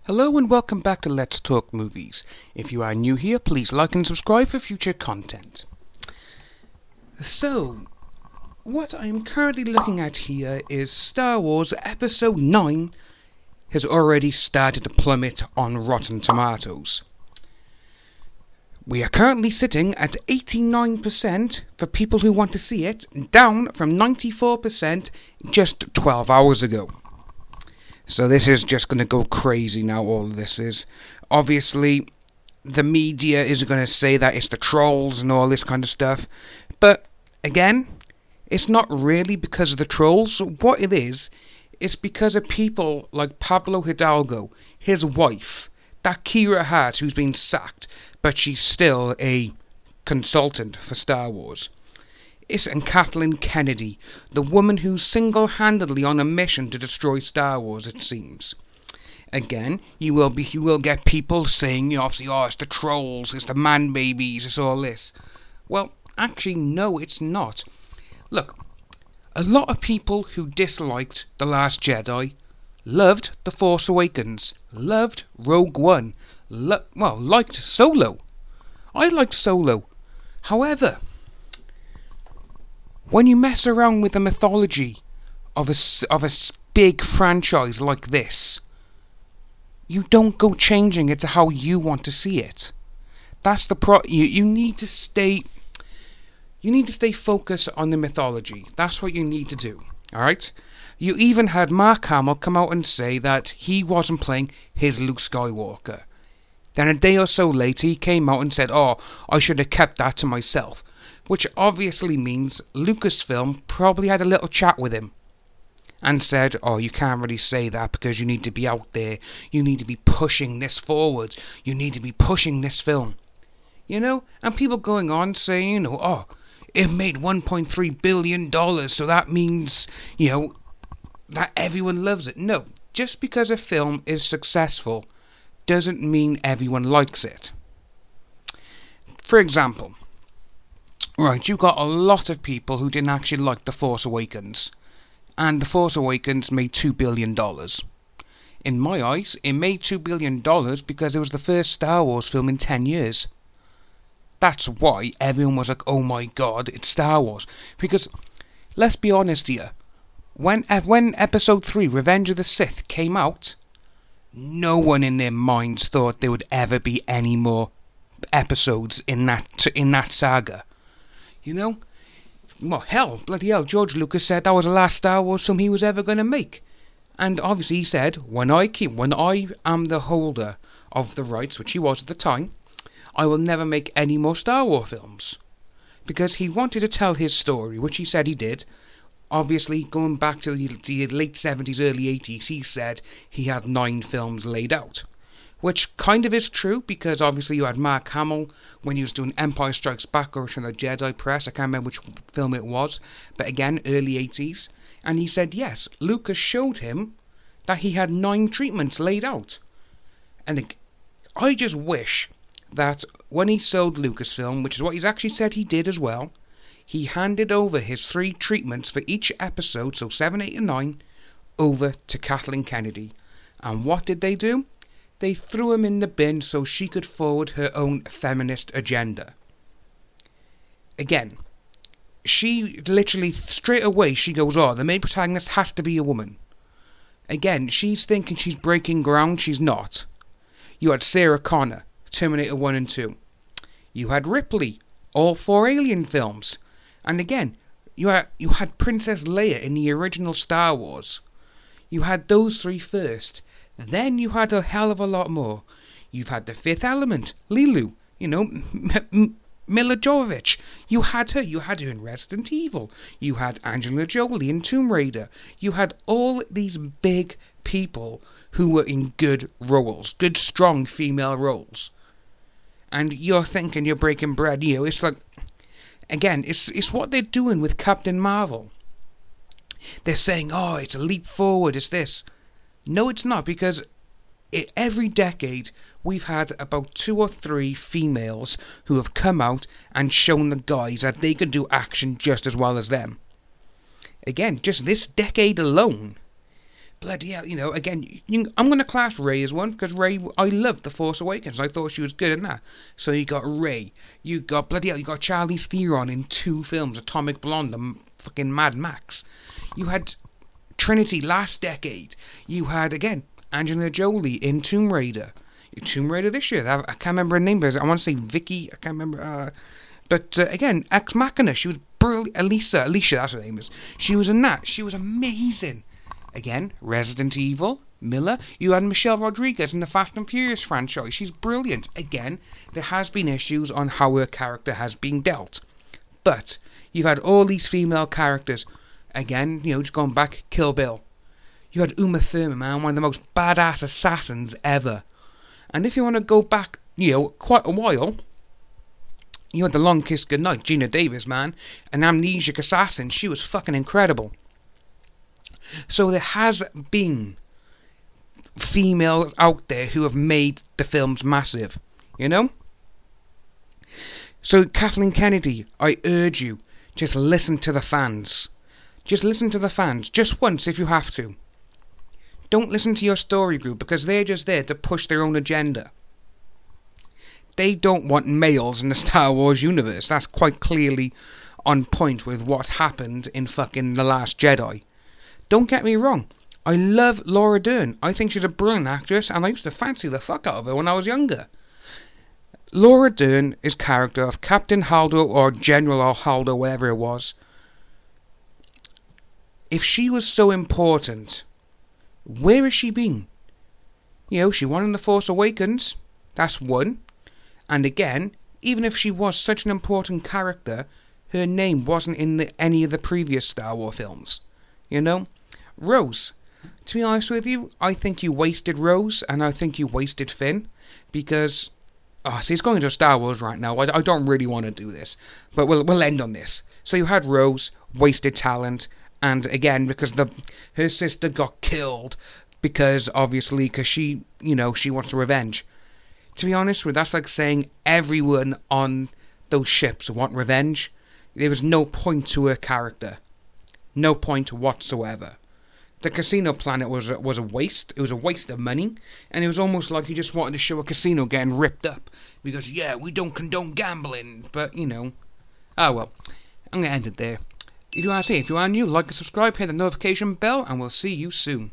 Hello and welcome back to Let's Talk Movies. If you are new here, please like and subscribe for future content. So, what I am currently looking at here is Star Wars Episode 9 has already started to plummet on Rotten Tomatoes. We are currently sitting at 89% for people who want to see it, down from 94% just 12 hours ago. So this is just going to go crazy now, all of this is. Obviously, the media is going to say that it's the trolls and all this kind of stuff. But, again, it's not really because of the trolls. What it is because of people like Pablo Hidalgo, his wife, that Kira Hart who's been sacked, but she's still a consultant for Star Wars. And Kathleen Kennedy, the woman who's single-handedly on a mission to destroy Star Wars, it seems. Again, you will get people saying, obviously, it's the trolls, it's the man-babies, it's all this. Well, actually, no, it's not. Look, a lot of people who disliked The Last Jedi loved The Force Awakens, loved Rogue One, liked Solo. I liked Solo. However, when you mess around with the mythology of a big franchise like this, you don't go changing it to how you want to see it. That's the you need to stay focused on the mythology. That's what you need to do. All right? You even had Mark Hamill come out and say that he wasn't playing his Luke Skywalker. Then a day or so later, he came out and said, I should have kept that to myself. Which obviously means Lucasfilm probably had a little chat with him and said, you can't really say that because you need to be out there, you need to be pushing this forward, you need to be pushing this film. And people going on saying, it made $1.3 billion, so that means, that everyone loves it. No, just because a film is successful doesn't mean everyone likes it. For example, right, you got a lot of people who didn't actually like The Force Awakens. And The Force Awakens made $2 billion. In my eyes, it made $2 billion because it was the first Star Wars film in 10 years. That's why everyone was like, oh my god, it's Star Wars. Because, let's be honest here, when Episode 3, Revenge of the Sith, came out, no one in their minds thought there would ever be any more episodes in that saga. Bloody hell, George Lucas said that was the last Star Wars film he was ever going to make. And obviously he said, when I am the holder of the rights, which he was at the time, I will never make any more Star Wars films. Because he wanted to tell his story, which he said he did. Obviously, going back to the late 70s, early 80s, he said he had 9 films laid out. Which kind of is true, because obviously you had Mark Hamill when he was doing Empire Strikes Back or from the Jedi Press, I can't remember which film it was, but again, early 80s, and he said yes, Lucas showed him that he had 9 treatments laid out. And I just wish that when he sold Lucasfilm, which is what he's actually said he did as well, he handed over his 3 treatments for each episode, so 7, 8 and 9, over to Kathleen Kennedy. And what did they do? They threw him in the bin so she could forward her own feminist agenda. Again, she literally, straight away, she goes, the main protagonist has to be a woman. Again, she's thinking she's breaking ground, she's not. You had Sarah Connor, Terminator 1 and 2. You had Ripley, all 4 Alien films. And again, you had Princess Leia in the original Star Wars. You had those 3 first. Then you had a hell of a lot more. You've had The Fifth Element, Lilu, Mila Jovovich. You had her in Resident Evil. You had Angelina Jolie in Tomb Raider. You had all these big people who were in good roles, good strong female roles. And you're thinking you're breaking bread, it's like, again, it's what they're doing with Captain Marvel. They're saying, it's a leap forward, it's this. No, it's not, because every decade we've had about 2 or 3 females who have come out and shown the guys that they can do action just as well as them. Again, just this decade alone, bloody hell, again, I'm going to class Rey as one, because Rey, I loved The Force Awakens. I thought she was good in that. So you got Rey, you got, bloody hell, you got Charlize Theron in 2 films, Atomic Blonde and fucking Mad Max. You had Trinity last decade. You had, again, Angelina Jolie in Tomb Raider. Tomb Raider this year, I can't remember her name, but I want to say Vicky, I can't remember, but again, Ex Machina, she was brilliant. Alicia, that's her name is. She was in that, she was amazing. Again, Resident Evil, Miller. You had Michelle Rodriguez in the Fast and Furious franchise. She's brilliant. Again, there has been issues on how her character has been dealt. But you've had all these female characters. Again, just going back, Kill Bill. You had Uma Thurman, man, one of the most badass assassins ever. And if you want to go back, quite a while, you had The Long Kiss Goodnight, Gina Davis, man. An amnesiac assassin. She was fucking incredible. So there has been females out there who have made the films massive, So Kathleen Kennedy, I urge you, just listen to the fans. Just listen to the fans, just once if you have to. Don't listen to your story group, because they're just there to push their own agenda. They don't want males in the Star Wars universe. That's quite clearly on point with what happened in fucking The Last Jedi. Don't get me wrong, I love Laura Dern. I think she's a brilliant actress, and I used to fancy the fuck out of her when I was younger. Laura Dern is character of Captain Haldo or General Haldo, whatever it was. If she was so important, where has she been? She won in The Force Awakens. That's one. And again, even if she was such an important character, her name wasn't in any of the previous Star Wars films. Rose, to be honest with you, I think you wasted Rose, and I think you wasted Finn, because, it's going to Star Wars right now, I don't really want to do this, but we'll end on this. So you had Rose, wasted talent, and again, because her sister got killed, because she, she wants revenge. To be honest with you, that's like saying everyone on those ships want revenge. There was no point to her character. No point whatsoever. The casino planet was a waste. It was a waste of money, and it was almost like you just wanted to show a casino getting ripped up because we don't condone gambling. But oh well, I'm gonna end it there. If you want to new, like and subscribe, hit the notification bell, and we'll see you soon.